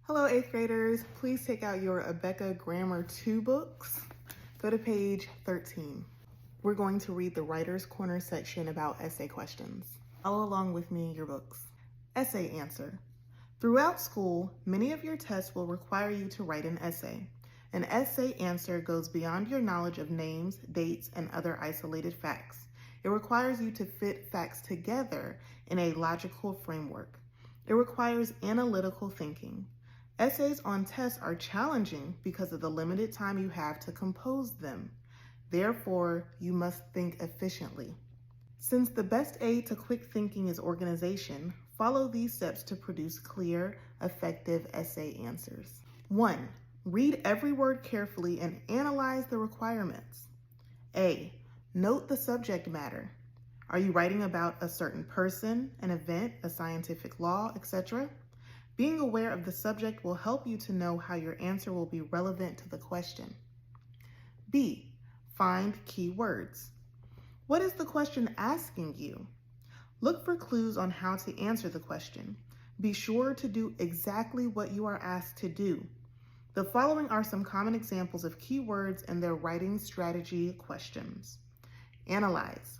Hello, 8th graders. Please take out your Abeka Grammar 2 books. Go to page 13. We're going to read the Writer's Corner section about essay questions. Follow along with me in your books. Essay answer. Throughout school, many of your tests will require you to write an essay. An essay answer goes beyond your knowledge of names, dates, and other isolated facts. It requires you to fit facts together in a logical framework. It requires analytical thinking. Essays on tests are challenging because of the limited time you have to compose them. Therefore, you must think efficiently. Since the best aid to quick thinking is organization, follow these steps to produce clear, effective essay answers. 1. Read every word carefully and analyze the requirements. A. Note the subject matter. Are you writing about a certain person, an event, a scientific law, etc.? Being aware of the subject will help you to know how your answer will be relevant to the question. B. Find key words. What is the question asking you? Look for clues on how to answer the question. Be sure to do exactly what you are asked to do. The following are some common examples of keywords and their writing strategy questions. Analyze.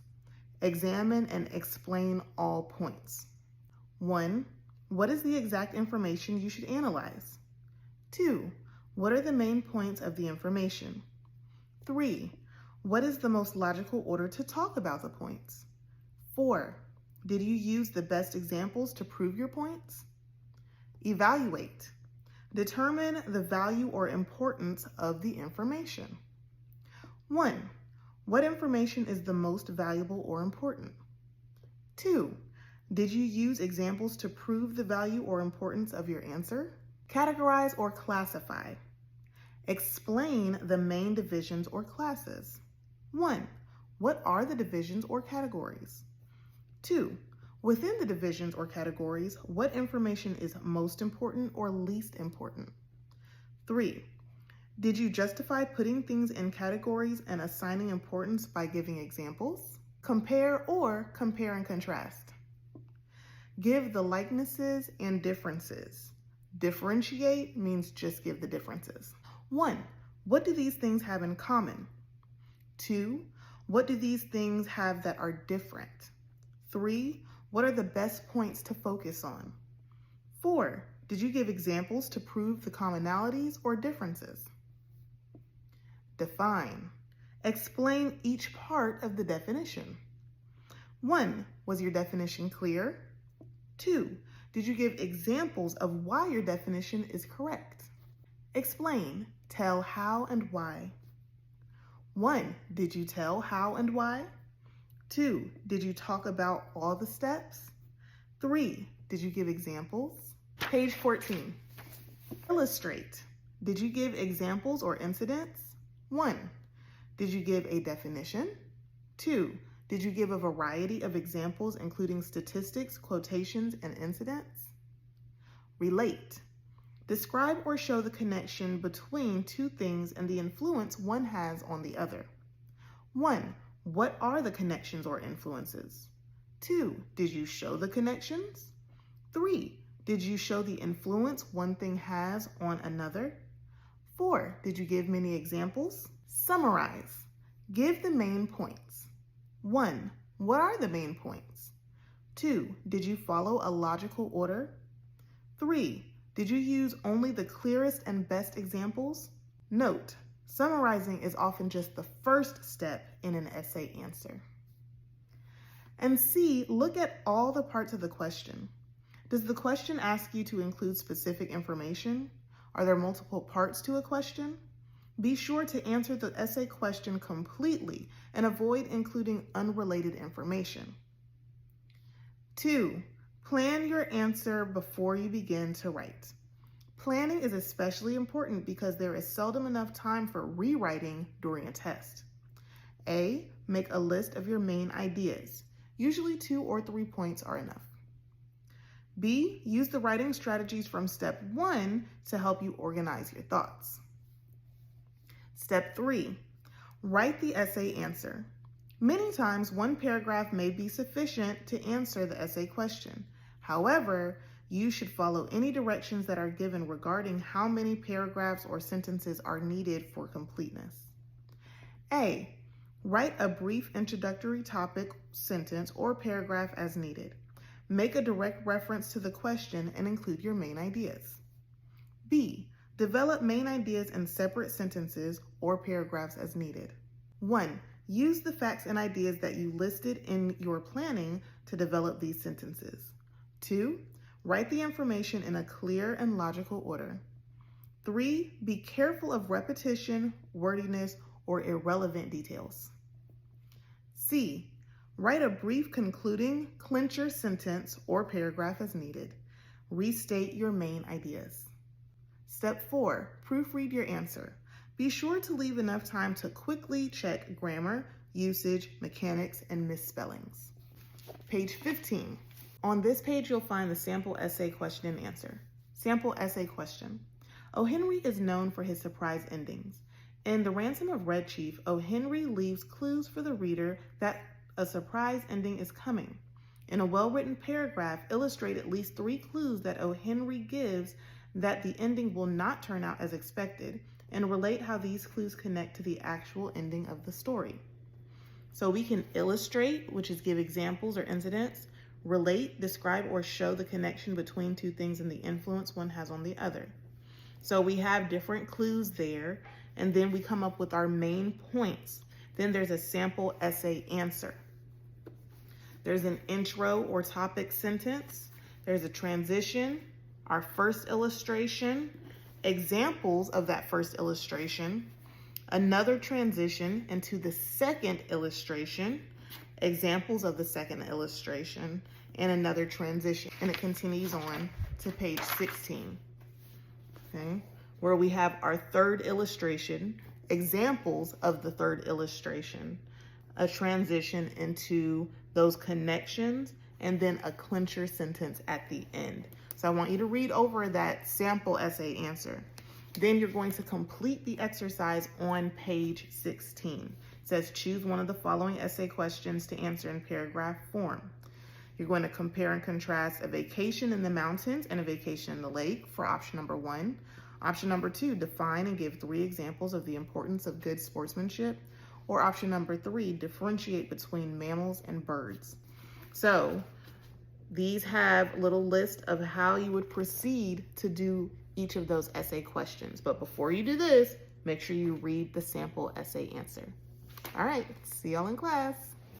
Examine and explain all points. 1. What is the exact information you should analyze? 2. What are the main points of the information? 3. What is the most logical order to talk about the points? 4. Did you use the best examples to prove your points? Evaluate. Determine the value or importance of the information. 1. What information is the most valuable or important? 2. Did you use examples to prove the value or importance of your answer? Categorize or classify. Explain the main divisions or classes. 1. What are the divisions or categories? 2. Within the divisions or categories, what information is most important or least important? 3. Did you justify putting things in categories and assigning importance by giving examples? Compare and contrast. Give the likenesses and differences. Differentiate means just give the differences. 1. What do these things have in common? 2. What do these things have that are different? 3. What are the best points to focus on? 4. Did you give examples to prove the commonalities or differences? Define. Explain each part of the definition. 1. Was your definition clear? 2. Did you give examples of why your definition is correct? Explain. Tell how and why. 1. Did you tell how and why? 2. Did you talk about all the steps? 3. Did you give examples? Page 14. Illustrate. Did you give examples or incidents? 1. Did you give a definition? 2. Did you give a variety of examples, including statistics, quotations, and incidents? Relate. Describe or show the connection between two things and the influence one has on the other. 1. What are the connections or influences? 2. Did you show the connections? 3. Did you show the influence one thing has on another? 4. Did you give many examples? Summarize. Give the main points. 1. What are the main points? 2. Did you follow a logical order? 3. Did you use only the clearest and best examples? Note, summarizing is often just the first step in an essay answer. And C, look at all the parts of the question. Does the question ask you to include specific information? Are there multiple parts to a question? Be sure to answer the essay question completely and avoid including unrelated information. 2. Plan your answer before you begin to write. Planning is especially important because there is seldom enough time for rewriting during a test. A. Make a list of your main ideas. Usually 2 or 3 points are enough. B. Use the writing strategies from step 1 to help you organize your thoughts. Step 3. Write the essay answer. Many times, one paragraph may be sufficient to answer the essay question. However, You should follow any directions that are given regarding how many paragraphs or sentences are needed for completeness. A. Write a brief introductory topic, sentence, or paragraph as needed. Make a direct reference to the question and include your main ideas. B. Develop main ideas in separate sentences or paragraphs as needed. 1. Use the facts and ideas that you listed in your planning to develop these sentences. 2. Write the information in a clear and logical order. 3. Be careful of repetition, wordiness, or irrelevant details. C. Write a brief concluding clincher sentence or paragraph as needed. Restate your main ideas. Step 4. Proofread your answer. Be sure to leave enough time to quickly check grammar, usage, mechanics, and misspellings. Page 15. On this page, you'll find the sample essay question and answer. Sample essay question. O. Henry is known for his surprise endings. In The Ransom of Red Chief, O. Henry leaves clues for the reader that a surprise ending is coming. In a well-written paragraph, illustrate at least 3 clues that O. Henry gives that the ending will not turn out as expected, and relate how these clues connect to the actual ending of the story. So we can illustrate, which is give examples or incidents, relate, describe, or show the connection between 2 things and the influence one has on the other. So we have different clues there, and then we come up with our main points. Then there's a sample essay answer. There's an intro or topic sentence. There's a transition, our first illustration, examples of that first illustration, another transition into the second illustration, examples of the second illustration, and another transition. And it continues on to page 16, okay, where we have our third illustration, examples of the third illustration, a transition into those connections, and then a clincher sentence at the end. So I want you to read over that sample essay answer. Then you're going to complete the exercise on page 16. It says choose one of the following essay questions to answer in paragraph form. You're going to compare and contrast a vacation in the mountains and a vacation in the lake for option number 1. Option number 2, define and give 3 examples of the importance of good sportsmanship. Or option number 3, differentiate between mammals and birds. So these have a little list of how you would proceed to do each of those essay questions. But before you do this, make sure you read the sample essay answer. All right, see y'all in class.